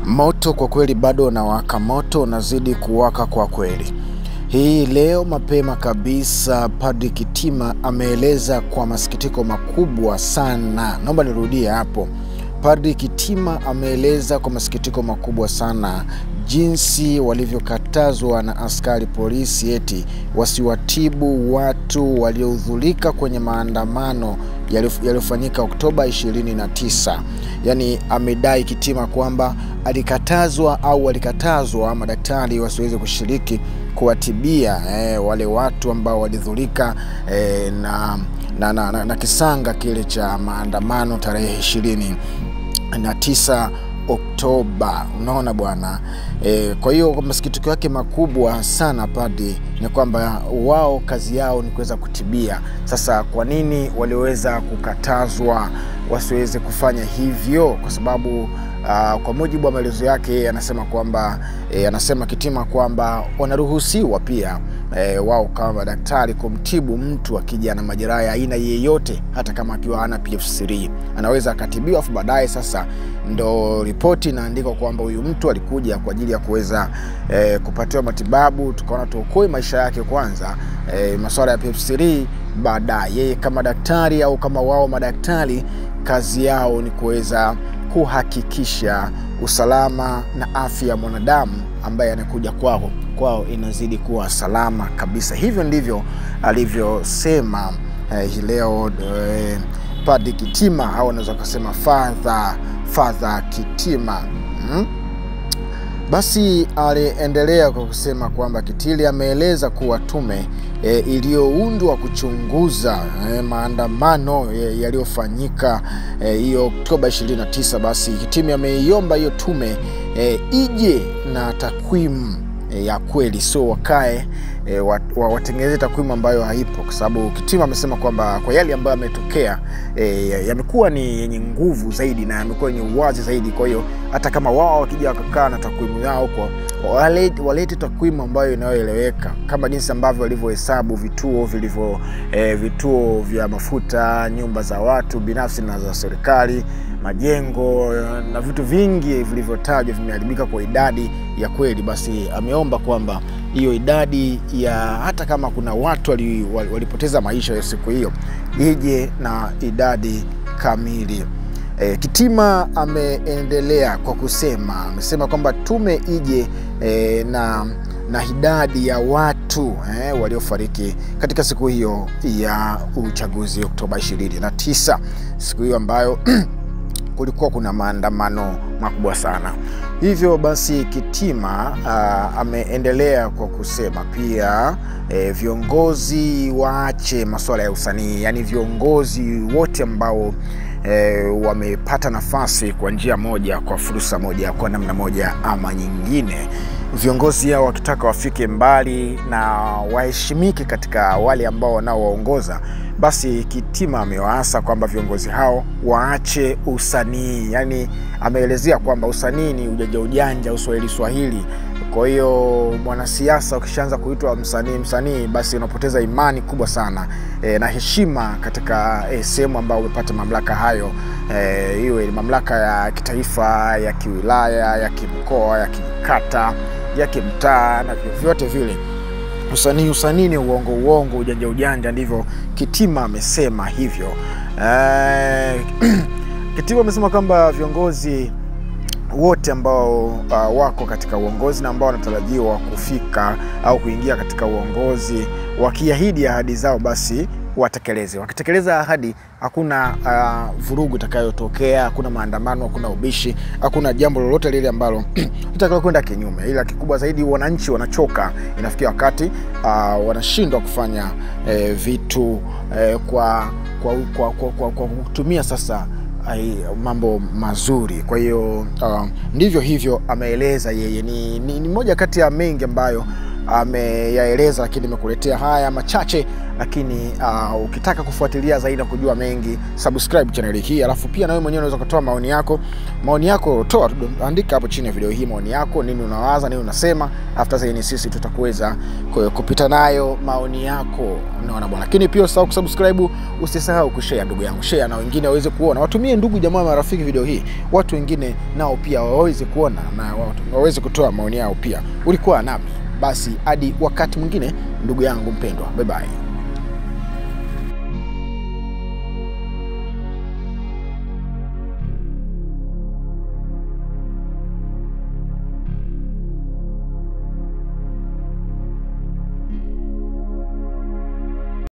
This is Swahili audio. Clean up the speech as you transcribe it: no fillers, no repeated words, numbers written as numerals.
Moto kwa kweli bado unawaka, moto unazidi kuwaka kwa kweli. Hii leo mapema kabisa Padri Kitima ameeleza kwa masikitiko makubwa sana. Naomba nirudie hapo. Padri Kitima ameeleza kwa masikitiko makubwa sana jinsi walivyokatazwa na askari polisi eti wasiwatibu watu waliohudhurika kwenye maandamano yaliyofanyika Oktoba 29. Yani amedai Kitima kwamba walikatazwa madaktari wasiweze kushiriki kuwatibia wale watu ambao walidhurika na kisanga kile cha maandamano tarehe 29 Oktoba. Unaona bwana. Kwa hiyo kwa masikitiko yake makubwa sana Padri ni kwamba wao kazi yao ni kuweza kutibia. Sasa kwa nini waliweza kukatazwa wasiweze kufanya hivyo? Kwa sababu kwa mujibu wa maelezo yake anasema kwamba anasema Kitima kwamba wanaruhusiwa pia wao kama daktari kumtibu mtu akija na majeraha ya aina yeyote, hata kama akiwa hana PF3 anaweza akatibiwa, afu baadaye sasa ndo ripoti inaandikwa kwamba huyu mtu alikuja kwa ajili ya kuweza kupatiwa matibabu, tukaona tuokoe maisha yake kwanza, masuala ya PF3 baadaye. Yeye kama daktari au kama wao madaktari kazi yao ni kuweza kuhakikisha usalama na afya ya mwanadamu ambaye anakuja kwao inazidi kuwa salama kabisa. Hivyo ndivyo alivyosema hii leo Padri Kitima, au anaweza kusema Father Kitima. Basi aliendelea kwa kusema kwamba Kitili ameeleza kuwa tume iliyoundwa kuchunguza maandamano yaliyofanyika hiyo Oktoba 29, basi Kitimi ameiomba hiyo tume ije na takwimu ya kweli, sio wakae watengeneze takwimu ambayo haipo, kwa sababu Kitima amesema kwamba kwa yale ambayo yametokea yamekuwa ni yenye nguvu zaidi na yamekuwa yenye uwazi zaidi. Kwa hiyo hata kama wao wakija wakakaa na takwimu yao, kwa walete takwimu ambayo inayoeleweka, kama jinsi ambavyo walivyohesabu vituo vya mafuta, nyumba za watu binafsi na za serikali, majengo na vitu vingi vilivyotajwa vimeharibika kwa idadi ya kweli. Basi ameomba kwamba hiyo idadi ya hata kama kuna watu walipoteza maisha ya siku hiyo ije na idadi kamili. Kitima ameendelea kwa amesema kwamba tume ije na idadi ya watu waliofariki katika siku hiyo ya uchaguzi Oktoba 29, siku hiyo ambayo kulikuwa kuna maandamano makubwa sana. Hivyo basi Kitima ameendelea kwa kusema pia viongozi waache masuala ya usanii, yani viongozi wote ambao wamepata nafasi kwa njia moja, kwa fursa moja, kwa namna moja ama nyingine, viongozi hao wakitaka wafike mbali na waheshimike katika wale ambao wanaowaongoza, basi Kitima amewaasa kwamba viongozi hao waache usanii. Yani ameelezea kwamba usanii ni ujanja Swahili. Kwa hiyo mwanasiasa ukishaanza kuitwa msanii basi unapoteza imani kubwa sana na heshima katika sehemu ambayo umepata mamlaka hayo, iwe mamlaka ya kitaifa, ya kiwilaya, ya kimkoa, ya kikata, ya kimtaa na vyote vile. Usanii ni uongo, ujanja. Ndivyo Kitima amesema hivyo. Kitima amesema kwamba viongozi wote ambao wako katika uongozi na ambao wanatarajiwa kufika au kuingia katika uongozi, wakiahidi ahadi zao basi watekeleze. Wakitekeleza ahadi, hakuna vurugu itakayotokea, hakuna maandamano, hakuna ubishi, hakuna jambo lolote lile ambalo litakalo kwenda kinyume. Ila kikubwa zaidi, wananchi wanachoka, inafikia wakati wanashindwa kufanya vitu kwa kutumia sasa mambo mazuri. Kwa hiyo ndivyo hivyo ameeleza yeye. Ni moja kati ya mengi ambayo ameyaeleza, lakini nimekuletea haya machache. Lakini ukitaka kufuatilia zaidi na kujua mengi, subscribe channel hii. Alafu pia na wewe mwenyewe unaweza kutoa maoni yako. Maoni yako toa, andika hapo chini ya video hii maoni yako, nini unawaza, nini unasema. After zaini sisi tutakuweza kupita nayo maoni yako, unaona bwana. Lakini pia usahau kusubscribe, usisahau kushare ndugu yangu, share na wengine waweze kuona. Watumie ndugu jamaa marafiki video hii, watu wengine nao pia waweze kuona na waweze kutoa maoni yao pia. Ulikuwa nami basi hadi wakati mwingine ndugu yangu mpendwa, bye bye.